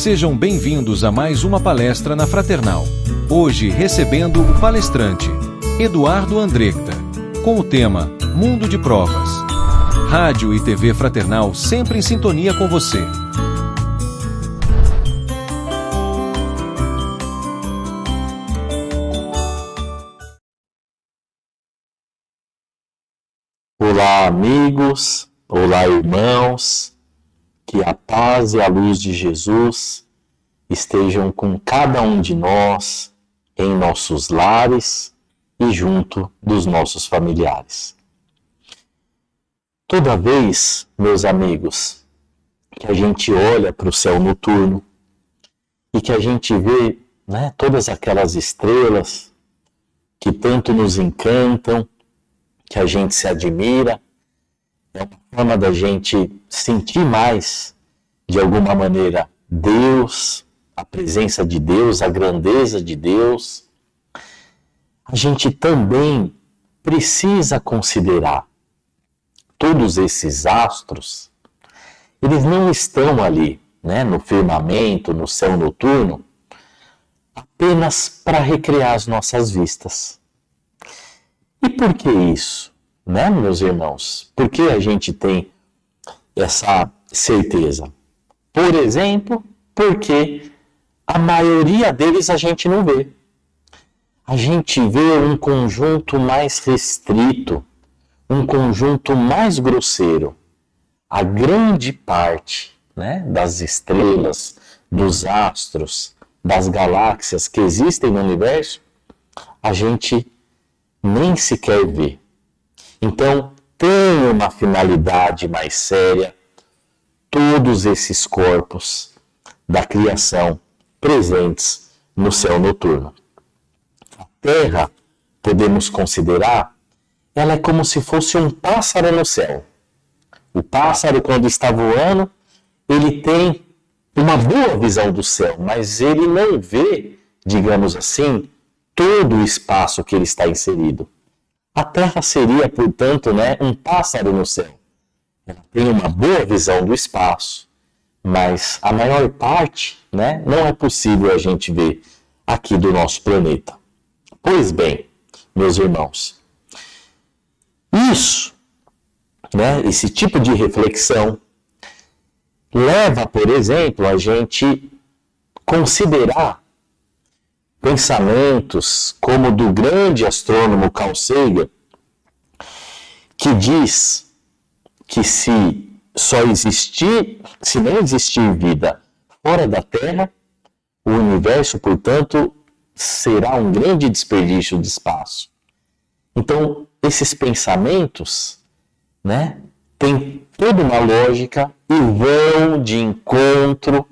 Sejam bem-vindos a mais uma palestra na Fraternal. Hoje recebendo o palestrante, Eduardo Andrecta, com o tema Mundo de Provas. Rádio e TV Fraternal sempre em sintonia com você. Olá, amigos, olá, irmãos, que a paz e a luz de Jesus estejam com cada um de nós, em nossos lares e junto dos nossos familiares. Toda vez, meus amigos, que a gente olha para o céu noturno e que a gente vê, todas aquelas estrelas que tanto nos encantam, que a gente se admira, é uma forma da gente sentir mais, de alguma maneira, Deus, a presença de Deus, a grandeza de Deus. A gente também precisa considerar todos esses astros, eles não estão ali, no firmamento, no céu noturno, apenas para recrear as nossas vistas. E por que isso, meus irmãos? Por que a gente tem essa certeza? Por exemplo, porque a maioria deles a gente não vê. A gente vê um conjunto mais restrito, um conjunto mais grosseiro. A grande parte das estrelas, dos astros, das galáxias que existem no universo, a gente nem sequer vê. Então, tem uma finalidade mais séria todos esses corpos da criação presentes no céu noturno. A Terra, podemos considerar, ela é como se fosse um pássaro no céu. O pássaro, quando está voando, ele tem uma boa visão do céu, mas ele não vê, digamos assim, todo o espaço que ele está inserido. A Terra seria, portanto, um pássaro no céu. Ela tem uma boa visão do espaço, mas a maior parte não é possível a gente ver aqui do nosso planeta. Pois bem, meus irmãos, isso, esse tipo de reflexão, leva, por exemplo, a gente considerar pensamentos como do grande astrônomo Carl Sagan, que diz que se não existir vida fora da Terra, o universo, portanto, será um grande desperdício de espaço. Então, esses pensamentos, têm toda uma lógica e vão de encontro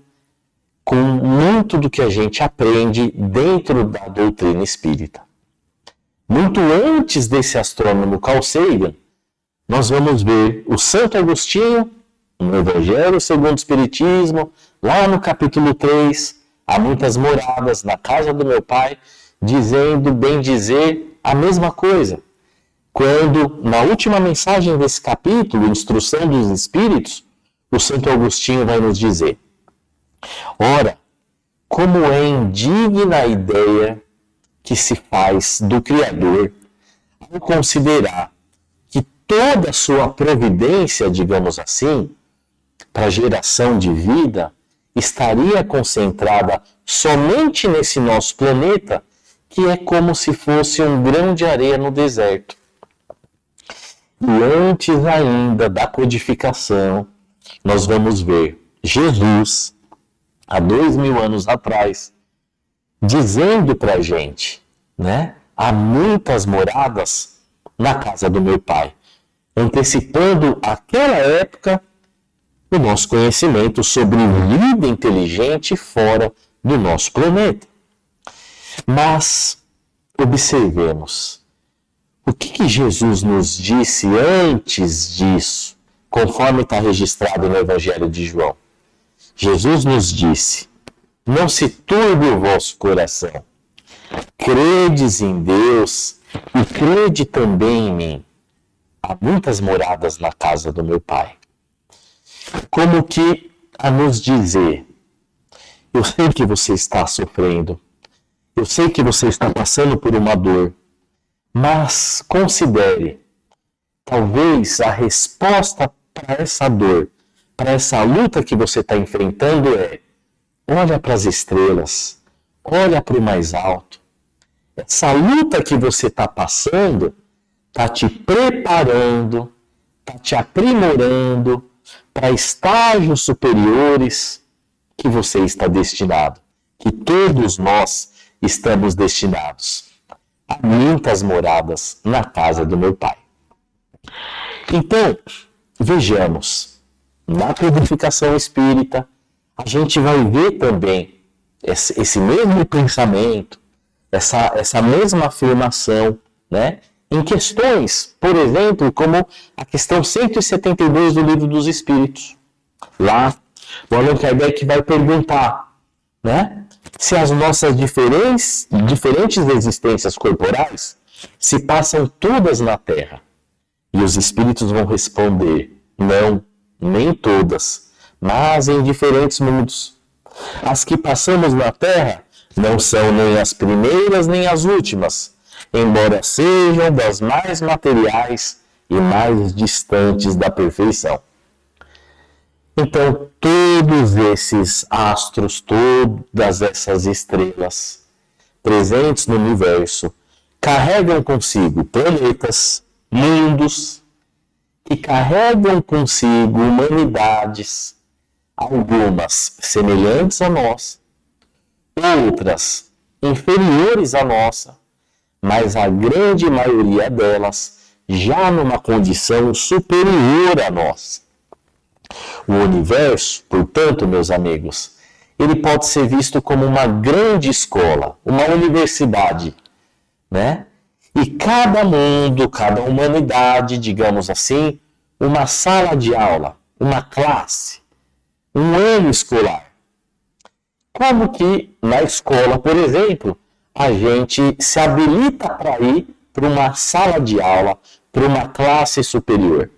com muito do que a gente aprende dentro da doutrina espírita. Muito antes desse astrônomo Carl Sagan, nós vamos ver o Santo Agostinho, no Evangelho segundo o Espiritismo, lá no capítulo 3, há muitas moradas na casa do meu Pai, dizendo, bem dizer, a mesma coisa. Quando, na última mensagem desse capítulo, Instrução dos Espíritos, o Santo Agostinho vai nos dizer: ora, como é indigna a ideia que se faz do Criador ao considerar que toda a sua providência, digamos assim, para a geração de vida, estaria concentrada somente nesse nosso planeta, que é como se fosse um grão de areia no deserto. E antes ainda da codificação, nós vamos ver Jesus, há 2000 anos atrás, dizendo para a gente, há muitas moradas na casa do meu Pai, antecipando aquela época o nosso conhecimento sobre vida inteligente fora do nosso planeta. Mas observemos, o que Jesus nos disse antes disso, conforme está registrado no Evangelho de João? Jesus nos disse: não se turbe o vosso coração. Credes em Deus e crede também em mim. Há muitas moradas na casa do meu Pai. Como que a nos dizer Eu sei que você está sofrendo. Eu sei que você está passando por uma dor. Mas considere, talvez a resposta para essa dor, para essa luta que você está enfrentando olha para as estrelas, olha para o mais alto. Essa luta que você está passando está te preparando, está te aprimorando para estágios superiores que você está destinado, que todos nós estamos destinados. Há muitas moradas na casa do meu Pai. Então, vejamos, na codificação espírita, a gente vai ver também esse mesmo pensamento, essa mesma afirmação, né? Em questões, por exemplo, como a questão 172 do Livro dos Espíritos. Lá, o Allan Kardec vai perguntar, né? Se as nossas diferentes existências corporais se passam todas na Terra. E os espíritos vão responder, não, nem todas, mas em diferentes mundos. As que passamos na Terra não são nem as primeiras nem as últimas, embora sejam das mais materiais e mais distantes da perfeição. Então, todos esses astros, todas essas estrelas presentes no universo, carregam consigo planetas, mundos, que carregam consigo humanidades, algumas semelhantes a nós, outras inferiores à nossa, mas a grande maioria delas já numa condição superior a nós. O universo, portanto, meus amigos, ele pode ser visto como uma grande escola, uma universidade, né? E cada mundo, cada humanidade, digamos assim, uma sala de aula, uma classe, um ano escolar. Como que na escola, por exemplo, a gente se habilita para ir para uma sala de aula, para uma classe superior?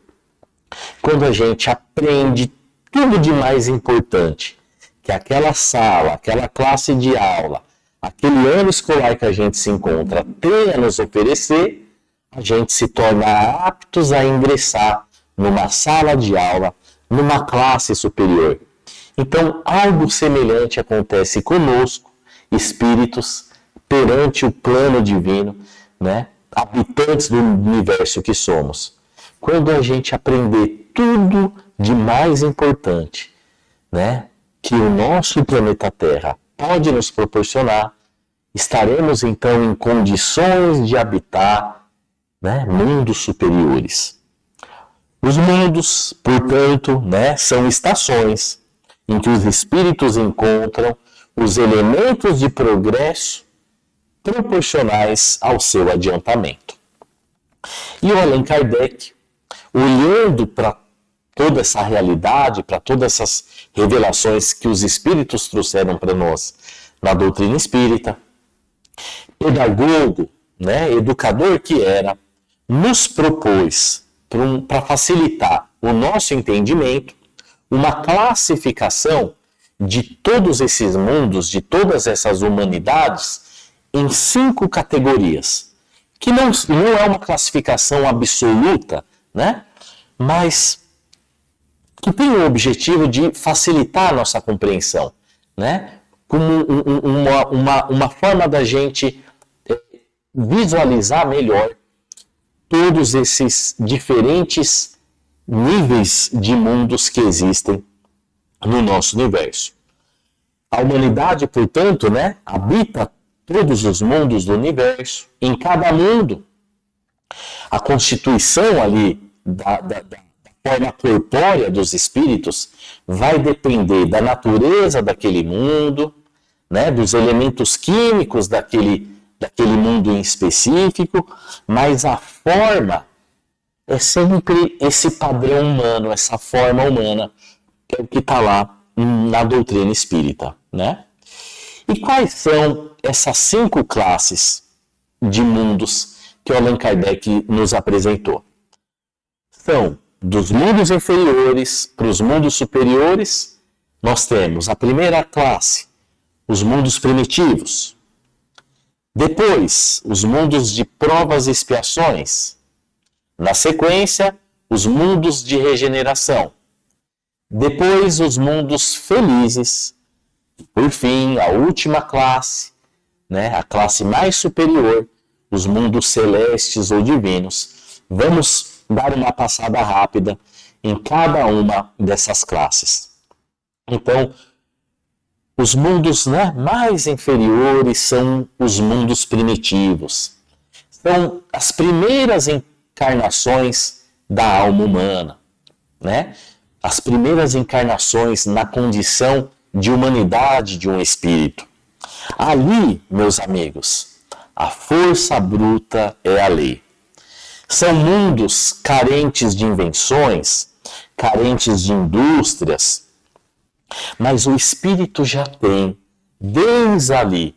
Quando a gente aprende tudo de mais importante que aquela sala, aquela classe de aula, aquele ano escolar que a gente se encontra tem a nos oferecer, a gente se torna aptos a ingressar numa sala de aula, numa classe superior. Então, algo semelhante acontece conosco, espíritos, perante o plano divino, né? Habitantes do universo que somos. Quando a gente aprender tudo de mais importante, né, que o nosso planeta Terra pode nos proporcionar, estaremos então em condições de habitar, né, mundos superiores. Os mundos, portanto, né, são estações em que os espíritos encontram os elementos de progresso proporcionais ao seu adiantamento. E o Allan Kardec, olhando para toda essa realidade, para todas essas revelações que os espíritos trouxeram para nós na doutrina espírita, pedagogo, né, educador que era, nos propôs, para facilitar o nosso entendimento, uma classificação de todos esses mundos, de todas essas humanidades, em 5 categorias, que não é uma classificação absoluta, né? Mas que tem o objetivo de facilitar a nossa compreensão, né? Como uma forma da gente visualizar melhor todos esses diferentes níveis de mundos que existem no nosso universo. A humanidade, portanto, né, habita todos os mundos do universo. Em cada mundo, a constituição ali da forma corpórea dos espíritos vai depender da natureza daquele mundo, né, dos elementos químicos daquele mundo em específico, mas a forma é sempre esse padrão humano, essa forma humana, que é o que está lá na doutrina espírita, né? E quais são essas 5 classes de mundos que o Allan Kardec nos apresentou? São dos mundos inferiores para os mundos superiores. Nós temos a primeira classe, os mundos primitivos. Depois, os mundos de provas e expiações. Na sequência, os mundos de regeneração. Depois, os mundos felizes. Por fim, a última classe, né, a classe mais superior, os mundos celestes ou divinos. Vamos dar uma passada rápida em cada uma dessas classes. Então, os mundos, né, mais inferiores são os mundos primitivos. São as primeiras encarnações da alma humana, né? As primeiras encarnações na condição de humanidade de um espírito. Ali, meus amigos, a força bruta é a lei. São mundos carentes de invenções, carentes de indústrias, mas o espírito já tem, desde ali,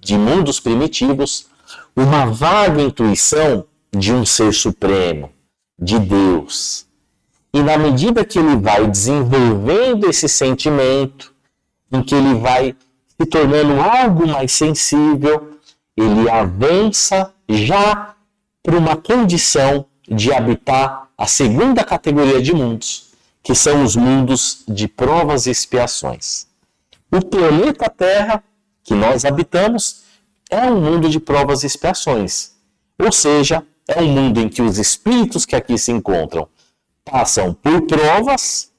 de mundos primitivos, uma vaga intuição de um ser supremo, de Deus. E na medida que ele vai desenvolvendo esse sentimento, em que ele vai se tornando algo mais sensível, ele avança já para uma condição de habitar a segunda categoria de mundos, que são os mundos de provas e expiações. O planeta Terra, que nós habitamos, é um mundo de provas e expiações. Ou seja, é um mundo em que os espíritos que aqui se encontram passam por provas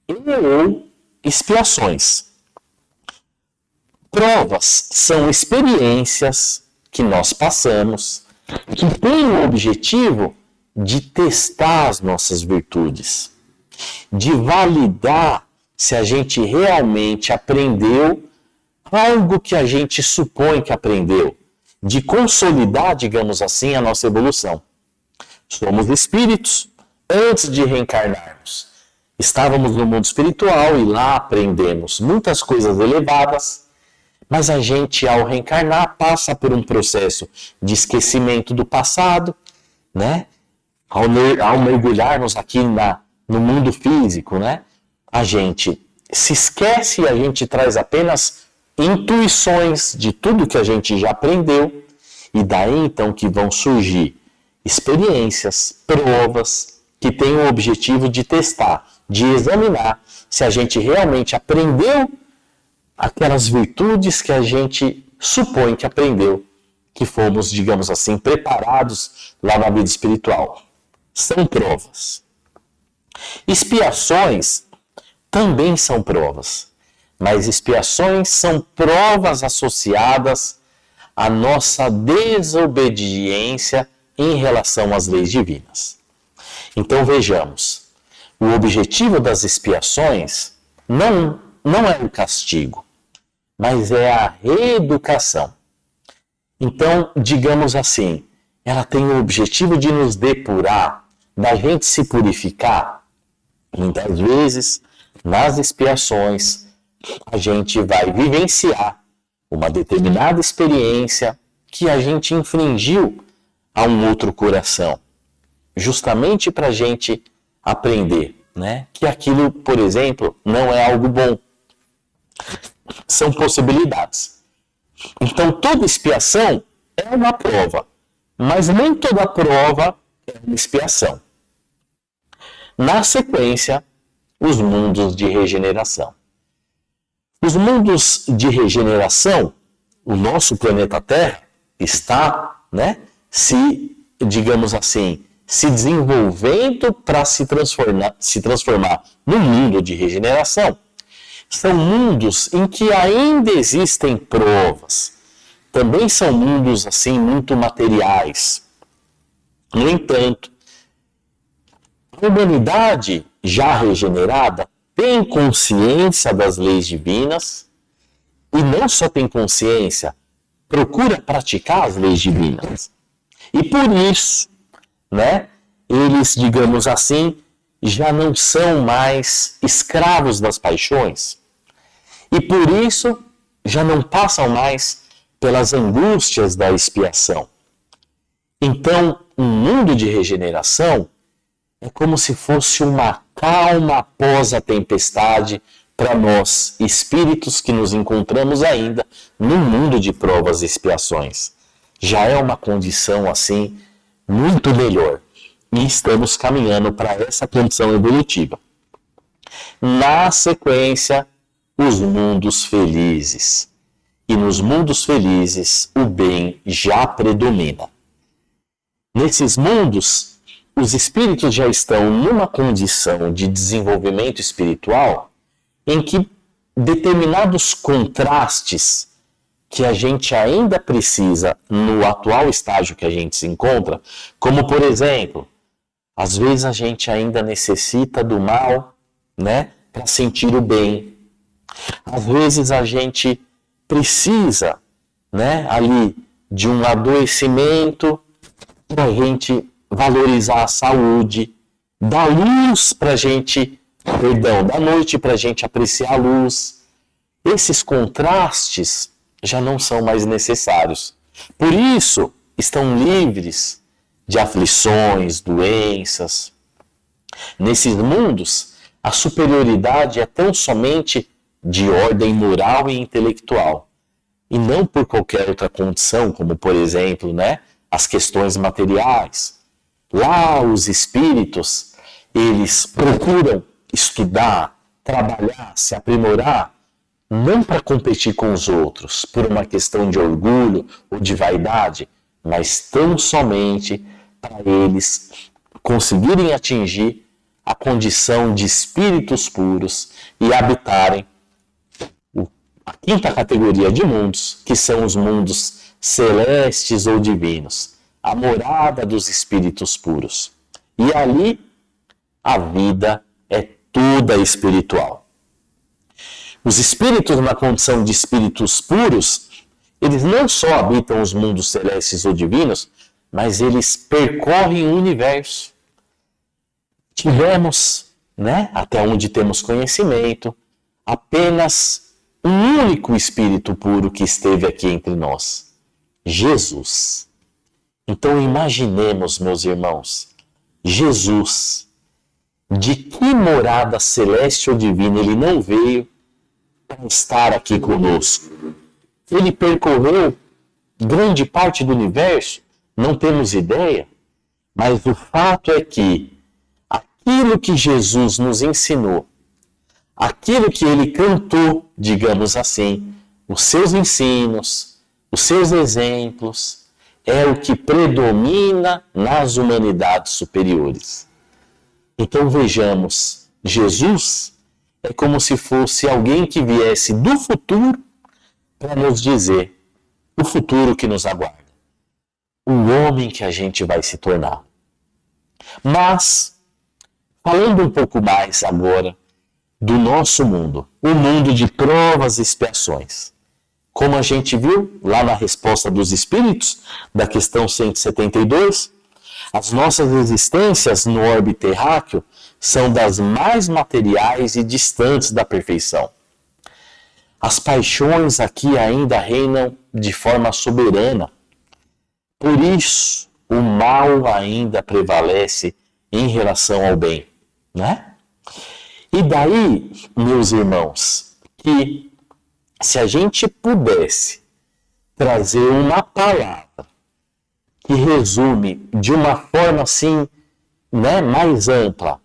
ou expiações. Provas são experiências que nós passamos, que têm o objetivo de testar as nossas virtudes, de validar se a gente realmente aprendeu algo que a gente supõe que aprendeu, de consolidar, digamos assim, a nossa evolução. Somos espíritos. Antes de reencarnarmos, estávamos no mundo espiritual e lá aprendemos muitas coisas elevadas, mas a gente, ao reencarnar, passa por um processo de esquecimento do passado, né? Ao mergulharmos aqui no mundo físico, né? A gente se esquece e a gente traz apenas intuições de tudo que a gente já aprendeu, e daí então que vão surgir experiências, provas, que têm o objetivo de testar, de examinar se a gente realmente aprendeu aquelas virtudes que a gente supõe que aprendeu, que fomos, digamos assim, preparados lá na vida espiritual. São provas. Expiações também são provas, mas expiações são provas associadas à nossa desobediência em relação às leis divinas. Então vejamos, o objetivo das expiações não é o castigo, mas é a reeducação. Então, digamos assim, ela tem o objetivo de nos depurar, da gente se purificar. Muitas vezes, nas expiações, a gente vai vivenciar uma determinada experiência que a gente infringiu a um outro coração, justamente para a gente aprender, né? Que aquilo, por exemplo, não é algo bom. São possibilidades. Então, toda expiação é uma prova, mas nem toda prova é uma expiação. Na sequência, os mundos de regeneração. Os mundos de regeneração, o nosso planeta Terra está, né, digamos assim, se desenvolvendo para se transformar num mundo de regeneração. São mundos em que ainda existem provas. Também são mundos assim muito materiais. No entanto, a humanidade já regenerada tem consciência das leis divinas e não só tem consciência, procura praticar as leis divinas. E por isso, né, eles, digamos assim, já não são mais escravos das paixões. E por isso, já não passam mais pelas angústias da expiação. Então, um mundo de regeneração é como se fosse uma calma após a tempestade para nós, espíritos que nos encontramos ainda no mundo de provas e expiações. Já é uma condição assim muito melhor. E estamos caminhando para essa condição evolutiva. Na sequência, os mundos felizes. E nos mundos felizes, o bem já predomina. Nesses mundos, os espíritos já estão numa condição de desenvolvimento espiritual em que determinados contrastes que a gente ainda precisa no atual estágio que a gente se encontra, como por exemplo, às vezes a gente ainda necessita do mal, né, para sentir o bem. Às vezes a gente precisa, né, ali de um adoecimento para a gente valorizar a saúde, da luz para a gente, da noite para a gente apreciar a luz. Esses contrastes já não são mais necessários. Por isso, estão livres de aflições, doenças. Nesses mundos, a superioridade é tão somente de ordem moral e intelectual, e não por qualquer outra condição, como, por exemplo, né, as questões materiais. Lá, os espíritos, eles procuram estudar, trabalhar, se aprimorar, não para competir com os outros, por uma questão de orgulho ou de vaidade, mas tão somente para eles conseguirem atingir a condição de espíritos puros e habitarem a quinta categoria de mundos, que são os mundos celestes ou divinos, a morada dos espíritos puros. E ali a vida é toda espiritual. Os espíritos na condição de espíritos puros, eles não só habitam os mundos celestes ou divinos, mas eles percorrem o universo. Tivemos, né, até onde temos conhecimento, apenas um único espírito puro que esteve aqui entre nós, Jesus. Então imaginemos, meus irmãos, Jesus, de que morada celeste ou divina ele não veio para estar aqui conosco? Ele percorreu grande parte do universo, não temos ideia, mas o fato é que aquilo que Jesus nos ensinou, aquilo que ele cantou, digamos assim, os seus ensinos, os seus exemplos, é o que predomina nas humanidades superiores. Então vejamos, Jesus é como se fosse alguém que viesse do futuro para nos dizer o futuro que nos aguarda, o homem que a gente vai se tornar. Mas, falando um pouco mais agora do nosso mundo, o mundo de provas e expiações. Como a gente viu lá na resposta dos espíritos, da questão 172, as nossas existências no orbe terráqueo são das mais materiais e distantes da perfeição. As paixões aqui ainda reinam de forma soberana. Por isso, o mal ainda prevalece em relação ao bem, né? E daí, meus irmãos, que se a gente pudesse trazer uma palavra que resume de uma forma assim, né, mais ampla,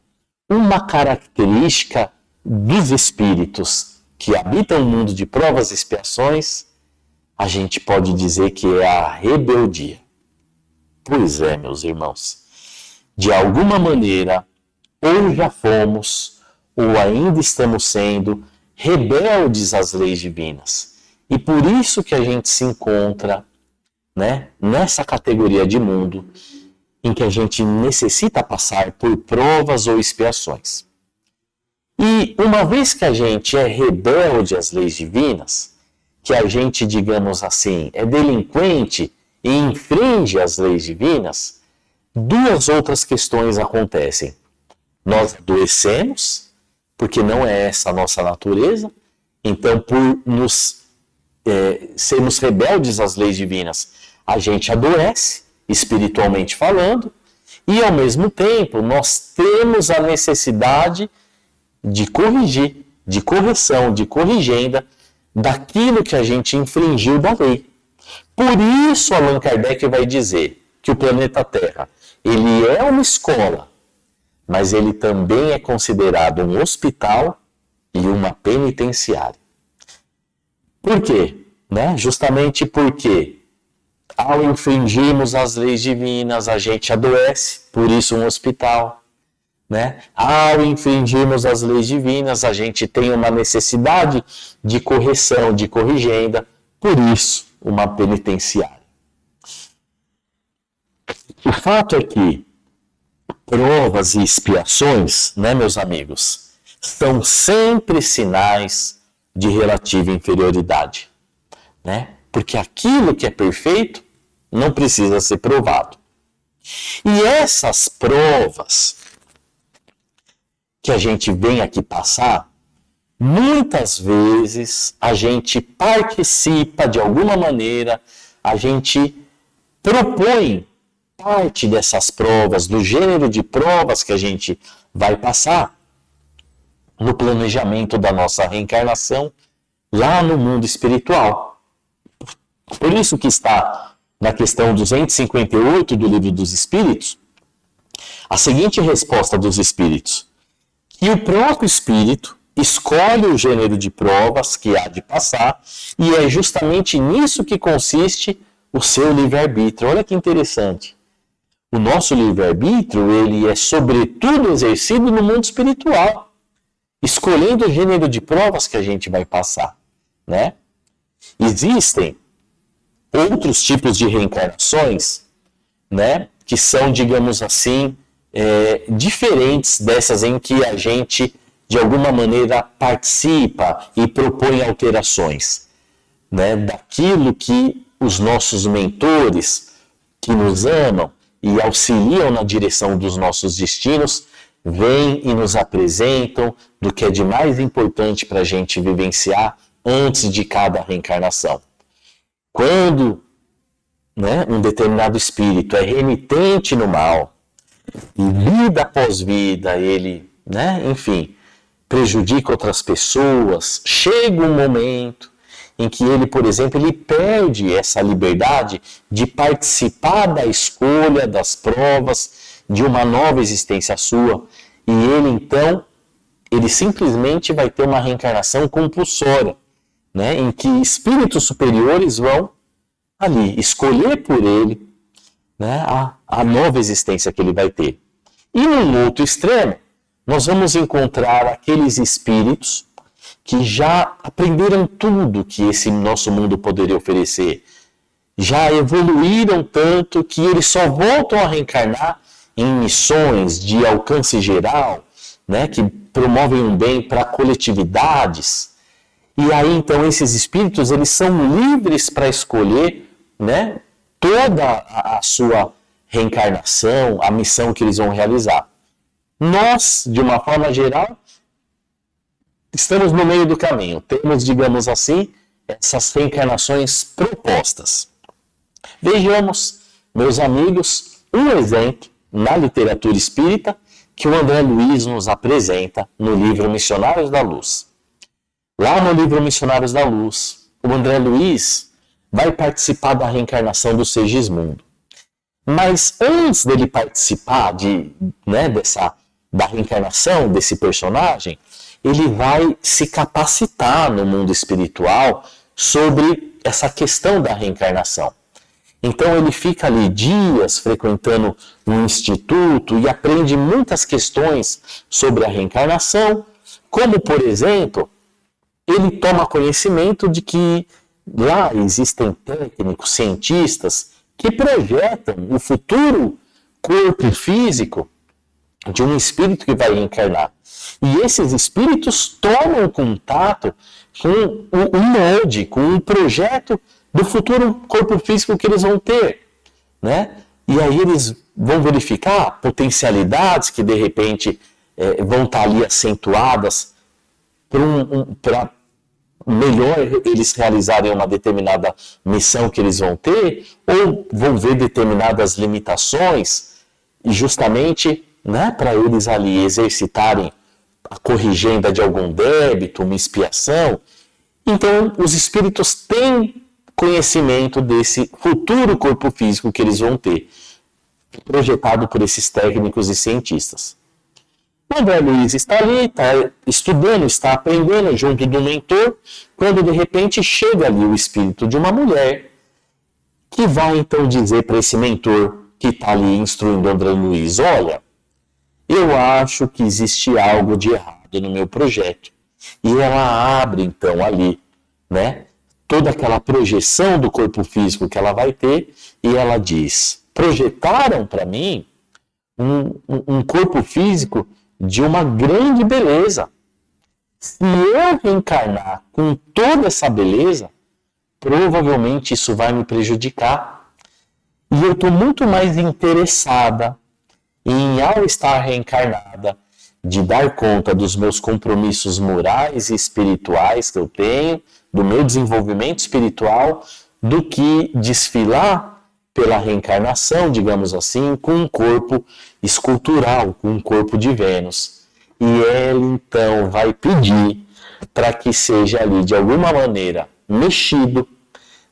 uma característica dos espíritos que habitam o mundo de provas e expiações, a gente pode dizer que é a rebeldia. Pois é, meus irmãos, de alguma maneira, ou já fomos, ou ainda estamos sendo rebeldes às leis divinas. E por isso que a gente se encontra, né, nessa categoria de mundo em que a gente necessita passar por provas ou expiações. E uma vez que a gente é rebelde às leis divinas, que a gente, digamos assim, é delinquente e infringe as leis divinas, duas outras questões acontecem. Nós adoecemos, porque não é essa a nossa natureza, então por sermos rebeldes às leis divinas, a gente adoece, espiritualmente falando, e ao mesmo tempo nós temos a necessidade de corrigir, de correção, de corrigenda daquilo que a gente infringiu da lei. Por isso Allan Kardec vai dizer que o planeta Terra, ele é uma escola, mas ele também é considerado um hospital e uma penitenciária. Por quê? Justamente porque ao infringirmos as leis divinas, a gente adoece, por isso um hospital. Ao infringirmos as leis divinas, a gente tem uma necessidade de correção, de corrigenda, por isso uma penitenciária. O fato é que provas e expiações, meus amigos, são sempre sinais de relativa inferioridade. Porque aquilo que é perfeito não precisa ser provado. E essas provas que a gente vem aqui passar, muitas vezes a gente participa de alguma maneira, a gente propõe parte dessas provas, do gênero de provas que a gente vai passar no planejamento da nossa reencarnação lá no mundo espiritual. Por isso que está na questão 258 do Livro dos Espíritos, a seguinte resposta dos Espíritos: que o próprio Espírito escolhe o gênero de provas que há de passar, e é justamente nisso que consiste o seu livre-arbítrio. Olha que interessante. O nosso livre-arbítrio, ele é sobretudo exercido no mundo espiritual, escolhendo o gênero de provas que a gente vai passar. Existem outros tipos de reencarnações, que são, digamos assim, diferentes dessas em que a gente, de alguma maneira, participa e propõe alterações, daquilo que os nossos mentores, que nos amam e auxiliam na direção dos nossos destinos, vêm e nos apresentam do que é de mais importante para a gente vivenciar antes de cada reencarnação. Quando um determinado espírito é renitente no mal, e vida após vida ele, prejudica outras pessoas, chega um momento em que ele, por exemplo, ele perde essa liberdade de participar da escolha, das provas, de uma nova existência sua, e ele, então, ele simplesmente vai ter uma reencarnação compulsória, em que espíritos superiores vão ali escolher por ele a nova existência que ele vai ter. E no outro extremo, nós vamos encontrar aqueles espíritos que já aprenderam tudo que esse nosso mundo poderia oferecer, já evoluíram tanto que eles só voltam a reencarnar em missões de alcance geral, que promovem um bem para coletividades. E aí, então, esses espíritos, eles são livres para escolher, toda a sua reencarnação, a missão que eles vão realizar. Nós, de uma forma geral, estamos no meio do caminho. Temos, digamos assim, essas reencarnações propostas. Vejamos, meus amigos, um exemplo na literatura espírita que o André Luiz nos apresenta no livro Missionários da Luz. Lá no livro Missionários da Luz, o André Luiz vai participar da reencarnação do Segismundo. Mas antes dele participar da reencarnação desse personagem, ele vai se capacitar no mundo espiritual sobre essa questão da reencarnação. Então ele fica ali dias frequentando um instituto e aprende muitas questões sobre a reencarnação, como, por exemplo, ele toma conhecimento de que lá existem técnicos, cientistas, que projetam o futuro corpo físico de um espírito que vai reencarnar. E esses espíritos tomam contato com um molde, com um projeto do futuro corpo físico que eles vão ter. E aí eles vão verificar potencialidades que, de repente, vão estar ali acentuadas para melhor eles realizarem uma determinada missão que eles vão ter, ou vão ver determinadas limitações, e justamente para eles ali exercitarem a corrigenda de algum débito, uma expiação. Então, os espíritos têm conhecimento desse futuro corpo físico que eles vão ter, projetado por esses técnicos e cientistas. O André Luiz está ali, está estudando, está aprendendo junto do mentor, quando de repente chega ali o espírito de uma mulher, que vai então dizer para esse mentor que está ali instruindo o André Luiz: olha, eu acho que existe algo de errado no meu projeto. E ela abre então ali, né, toda aquela projeção do corpo físico que ela vai ter, e ela diz: projetaram para mim um corpo físico de uma grande beleza. Se eu reencarnar com toda essa beleza, provavelmente isso vai me prejudicar. E eu estou muito mais interessada em, ao estar reencarnada, de dar conta dos meus compromissos morais e espirituais que eu tenho, do meu desenvolvimento espiritual, do que desfilar pela reencarnação, digamos assim, com um corpo escultural, com um corpo de Vênus. E ela então vai pedir para que seja ali de alguma maneira mexido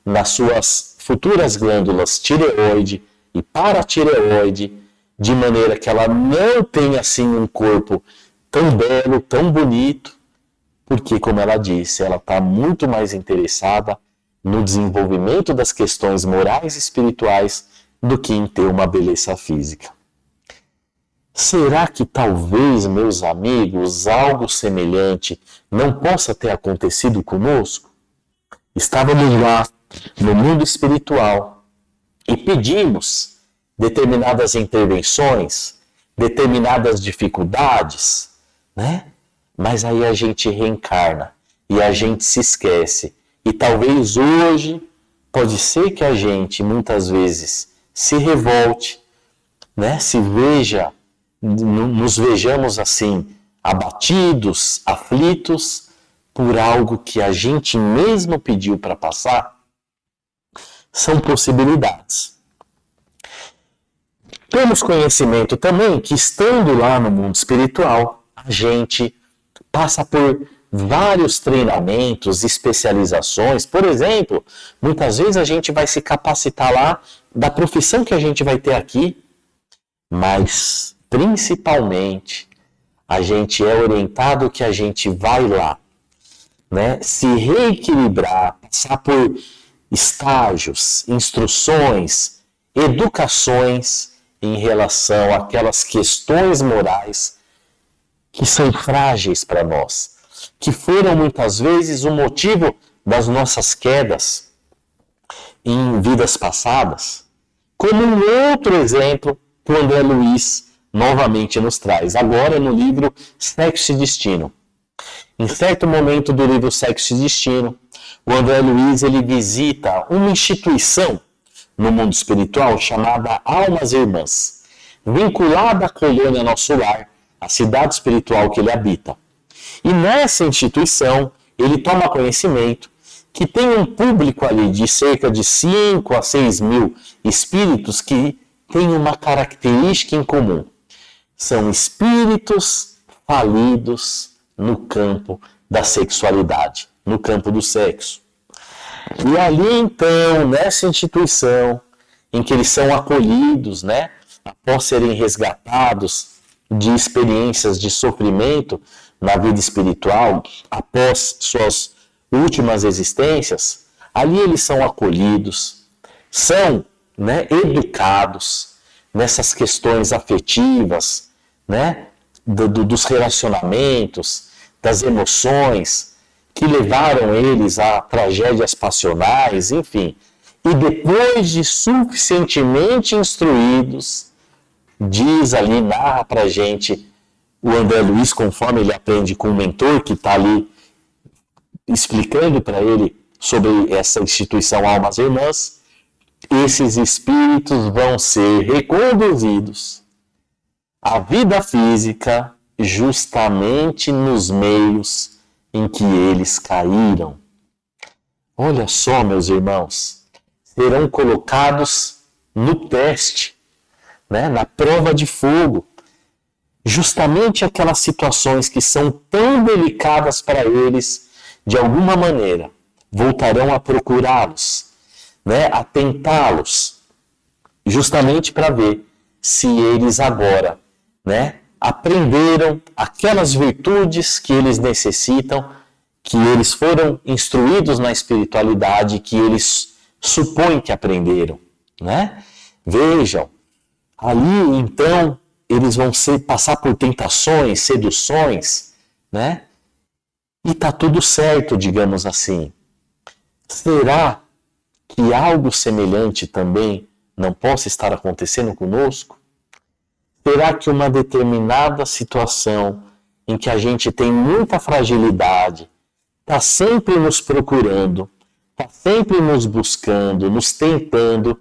nas suas futuras glândulas tireoide e paratireoide, de maneira que ela não tenha assim um corpo tão belo, tão bonito, porque, como ela disse, ela está muito mais interessada no desenvolvimento das questões morais e espirituais do que em ter uma beleza física. Será que talvez, meus amigos, algo semelhante não possa ter acontecido conosco? Estávamos lá no mundo espiritual e pedimos determinadas intervenções, determinadas dificuldades, né? Mas aí a gente reencarna e a gente se esquece. E talvez hoje pode ser que a gente muitas vezes se revolte, né? Nos vejamos assim, abatidos, aflitos por algo que a gente mesmo pediu para passar. São possibilidades. Temos conhecimento também que, estando lá no mundo espiritual, a gente passa por vários treinamentos, especializações. Por exemplo, muitas vezes a gente vai se capacitar lá da profissão que a gente vai ter aqui, mas principalmente a gente é orientado que a gente vai lá, né, se reequilibrar, passar por estágios, instruções, educações em relação àquelas questões morais que são frágeis para nós, que foram muitas vezes o motivo das nossas quedas em vidas passadas, como um outro exemplo que o André Luiz novamente nos traz, agora no livro Sexo e Destino. Em certo momento do livro Sexo e Destino, o André Luiz ele visita uma instituição no mundo espiritual chamada Almas Irmãs, vinculada à colônia Nosso Lar, a cidade espiritual que ele habita. E nessa instituição, ele toma conhecimento que tem um público ali de cerca de 5 a 6 mil espíritos que têm uma característica em comum. São espíritos falidos no campo da sexualidade, no campo do sexo. E ali então, nessa instituição, em que eles são acolhidos, né, após serem resgatados de experiências de sofrimento na vida espiritual, após suas últimas existências, ali eles são acolhidos, são, né, educados nessas questões afetivas, né, dos relacionamentos, das emoções que levaram eles a tragédias passionais, enfim. E depois de suficientemente instruídos, diz ali, narra pra gente o André Luiz, conforme ele aprende com o mentor que está ali explicando para ele sobre essa instituição Almas Irmãs, esses espíritos vão ser reconduzidos à vida física justamente nos meios em que eles caíram. Olha só, meus irmãos, serão colocados no teste, né, na prova de fogo. justamente aquelas situações que são tão delicadas para eles, de alguma maneira, voltarão a procurá-los, né, a tentá-los, justamente para ver se eles agora, né, aprenderam aquelas virtudes que eles necessitam, que eles foram instruídos na espiritualidade, que eles supõem que aprenderam, né? Vejam, ali então eles vão passar por tentações, seduções, né? E tá tudo certo, digamos assim. Será que algo semelhante também não possa estar acontecendo conosco? Será que uma determinada situação em que a gente tem muita fragilidade, está sempre nos procurando, está sempre nos buscando, nos tentando,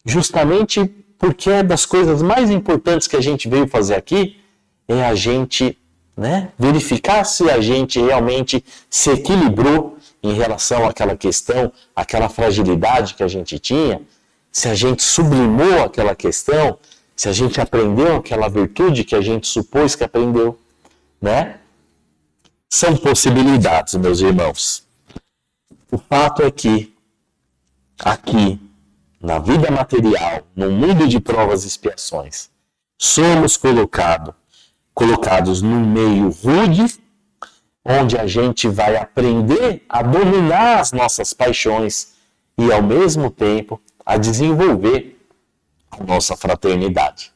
justamente porque é das coisas mais importantes que a gente veio fazer aqui, é a gente, né, verificar se a gente realmente se equilibrou em relação àquela questão, àquela fragilidade que a gente tinha, se a gente sublimou aquela questão, se a gente aprendeu aquela virtude que a gente supôs que aprendeu, né? São possibilidades, meus irmãos. O fato é que, aqui, na vida material, no mundo de provas e expiações, somos colocados num meio rude, onde a gente vai aprender a dominar as nossas paixões e, ao mesmo tempo, a desenvolver a nossa fraternidade.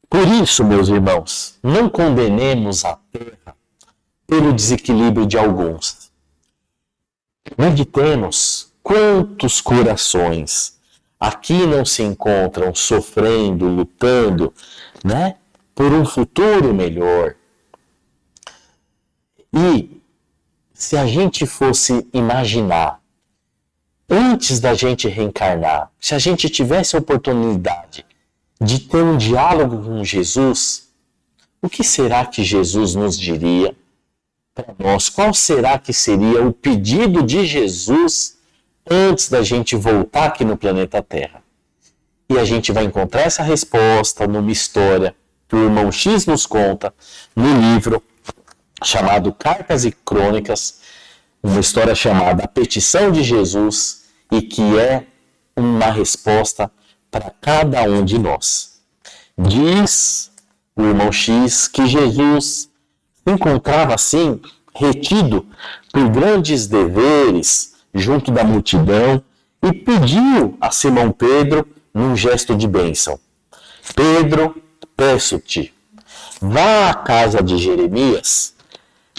Por isso, meus irmãos, não condenemos a terra pelo desequilíbrio de alguns. Meditemos quantos corações aqui não se encontram sofrendo, lutando, né, por um futuro melhor. E se a gente fosse imaginar, antes da gente reencarnar, se a gente tivesse a oportunidade de ter um diálogo com Jesus, o que será que Jesus nos diria para nós? Qual será que seria o pedido de Jesus antes da gente voltar aqui no planeta Terra? E a gente vai encontrar essa resposta numa história que o irmão X nos conta no livro chamado Cartas e Crônicas, uma história chamada A Petição de Jesus, e que é uma resposta para cada um de nós. Diz o irmão X que Jesus se encontrava assim, retido por grandes deveres junto da multidão, e pediu a Simão Pedro num gesto de bênção: Pedro, peço-te, vá à casa de Jeremias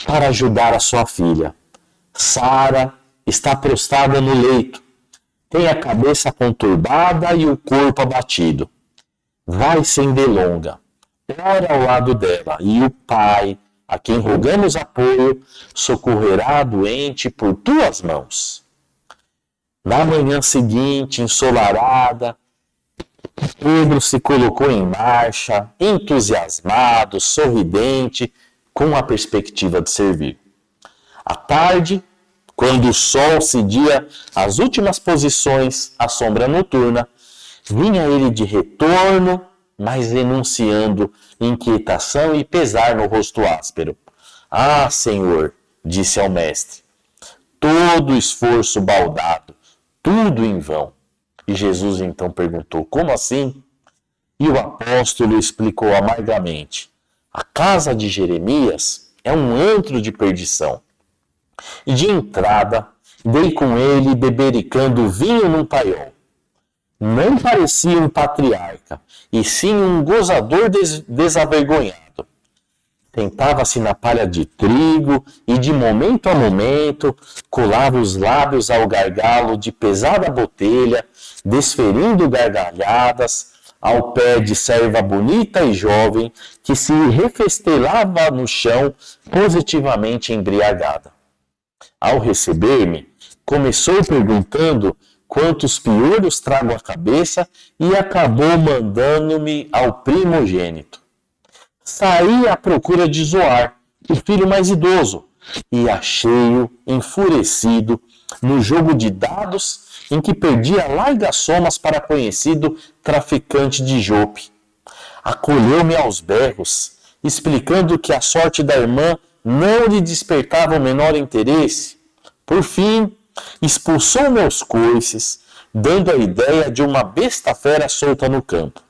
para ajudar a sua filha. Sara está prostrada no leito, tem a cabeça conturbada e o corpo abatido. Vai sem delonga, ora ao lado dela, e o Pai, a quem rogamos apoio, socorrerá a doente por tuas mãos. Na manhã seguinte, ensolarada, Pedro se colocou em marcha, entusiasmado, sorridente, com a perspectiva de servir. À tarde, quando o sol cedia às últimas posições à sombra noturna, vinha ele de retorno, mas enunciando inquietação e pesar no rosto áspero. Ah, Senhor, disse ao mestre, todo esforço baldado, tudo em vão. E Jesus então perguntou, como assim? E o apóstolo explicou amargamente, a casa de Jeremias é um antro de perdição. E de entrada, dei com ele bebericando vinho num paiol. Não parecia um patriarca, e sim um gozador desavergonhado. Sentava-se na palha de trigo e, de momento a momento, colava os lábios ao gargalo de pesada botelha, desferindo gargalhadas, ao pé de serva bonita e jovem, que se refestelava no chão, positivamente embriagada. Ao receber-me, começou perguntando quantos piolhos trago à cabeça e acabou mandando-me ao primogênito. Saí à procura de Zoar, o filho mais idoso, e achei-o enfurecido no jogo de dados em que perdia largas somas para conhecido traficante de Jope. Acolheu-me aos berros, explicando que a sorte da irmã não lhe despertava o menor interesse. Por fim, expulsou meus coices, dando a ideia de uma besta fera solta no campo.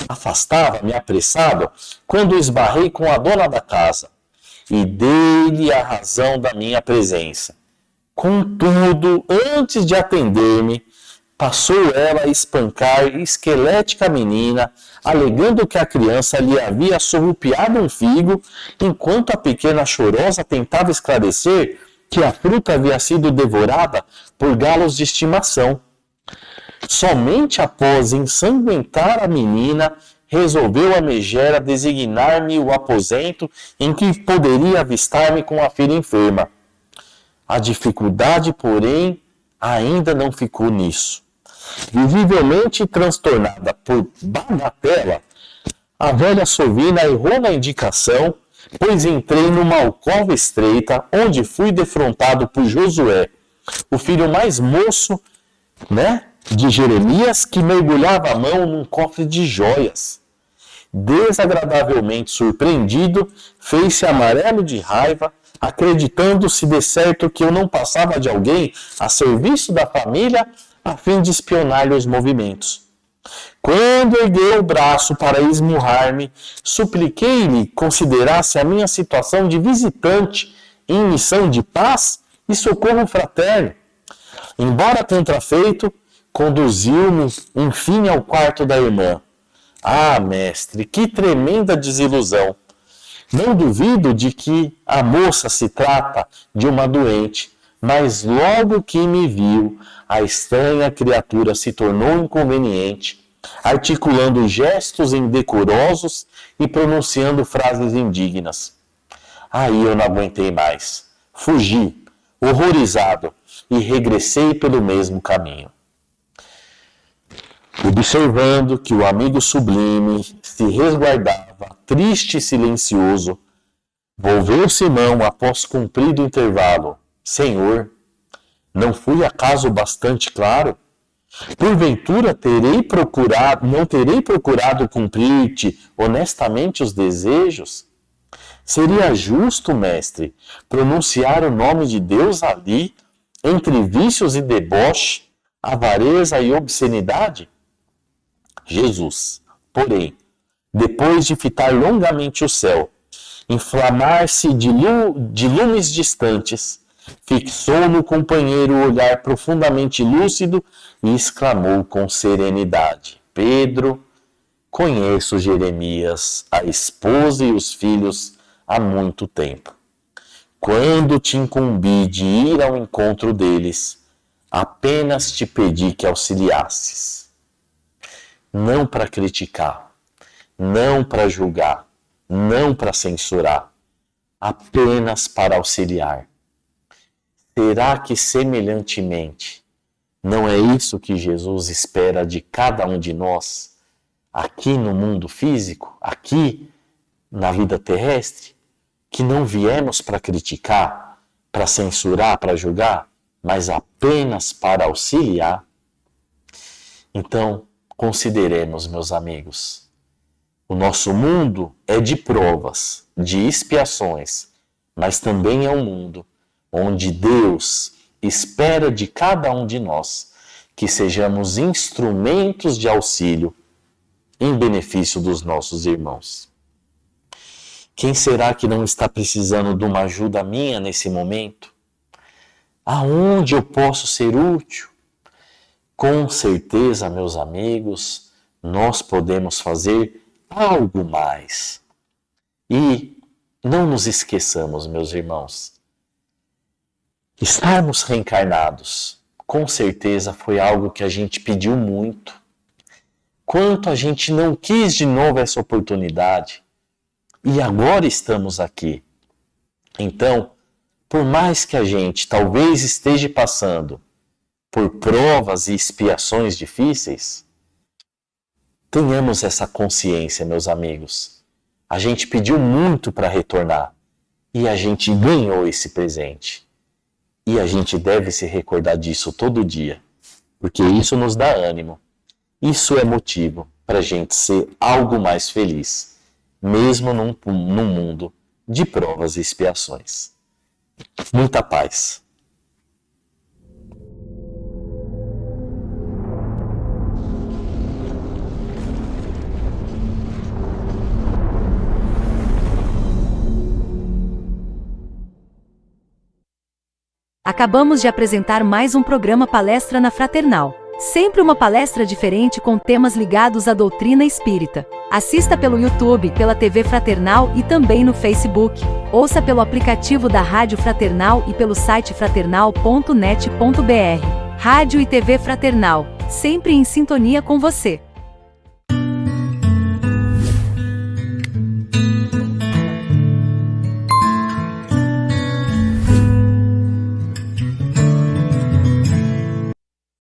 Afastava-me apressado quando esbarrei com a dona da casa e dei-lhe a razão da minha presença. Contudo, antes de atender-me, passou ela a espancar esquelética menina, alegando que a criança lhe havia surrupiado um figo, enquanto a pequena chorosa tentava esclarecer que a fruta havia sido devorada por galos de estimação. Somente após ensanguentar a menina, resolveu a megera designar-me o aposento em que poderia avistar-me com a filha enferma. A dificuldade, porém, ainda não ficou nisso. Visivelmente transtornada por bagatela, a velha sovina errou na indicação, pois entrei numa alcova estreita, onde fui defrontado por Josué, o filho mais moço, de Jeremias, que mergulhava a mão num cofre de joias. Desagradavelmente surpreendido, fez-se amarelo de raiva, acreditando-se de certo que eu não passava de alguém a serviço da família a fim de espionar-lhe os movimentos. Quando ergueu o braço para esmurrar-me, supliquei-lhe considerasse a minha situação de visitante em missão de paz e socorro fraterno. Embora contrafeito, conduziu-me, enfim, ao quarto da irmã. Ah, mestre, que tremenda desilusão! Não duvido de que a moça se trata de uma doente, mas logo que me viu, a estranha criatura se tornou inconveniente, articulando gestos indecorosos e pronunciando frases indignas. Aí eu não aguentei mais. Fugi, horrorizado, e regressei pelo mesmo caminho. Observando que o amigo sublime se resguardava, triste e silencioso, volveu Simão após cumprido intervalo. Senhor, não fui acaso bastante claro? Porventura não terei procurado cumprir-te honestamente os desejos? Seria justo, mestre, pronunciar o nome de Deus ali, entre vícios e deboche, avareza e obscenidade? Jesus, porém, depois de fitar longamente o céu, inflamar-se de lumes distantes, fixou no companheiro o olhar profundamente lúcido e exclamou com serenidade: Pedro, conheço Jeremias, a esposa e os filhos há muito tempo. Quando te incumbi de ir ao encontro deles, apenas te pedi que auxiliasses. Não para criticar, não para julgar, não para censurar, apenas para auxiliar. Será que semelhantemente não é isso que Jesus espera de cada um de nós, aqui no mundo físico, aqui na vida terrestre? Que não viemos para criticar, para censurar, para julgar, mas apenas para auxiliar? Então, consideremos, meus amigos, o nosso mundo é de provas, de expiações, mas também é um mundo onde Deus espera de cada um de nós que sejamos instrumentos de auxílio em benefício dos nossos irmãos. Quem será que não está precisando de uma ajuda minha nesse momento? Aonde eu posso ser útil? Com certeza, meus amigos, nós podemos fazer algo mais. E não nos esqueçamos, meus irmãos, estarmos reencarnados, com certeza foi algo que a gente pediu muito. Quanto a gente não quis de novo essa oportunidade, e agora estamos aqui. Então, por mais que a gente talvez esteja passando por provas e expiações difíceis, tenhamos essa consciência, meus amigos. A gente pediu muito para retornar e a gente ganhou esse presente. E a gente deve se recordar disso todo dia, porque isso nos dá ânimo. Isso é motivo para para a gente ser algo mais feliz, mesmo num mundo de provas e expiações. Muita paz. Acabamos de apresentar mais um programa Palestra na Fraternal. Sempre uma palestra diferente com temas ligados à doutrina espírita. Assista pelo YouTube, pela TV Fraternal e também no Facebook. Ouça pelo aplicativo da Rádio Fraternal e pelo site fraternal.net.br. Rádio e TV Fraternal, sempre em sintonia com você.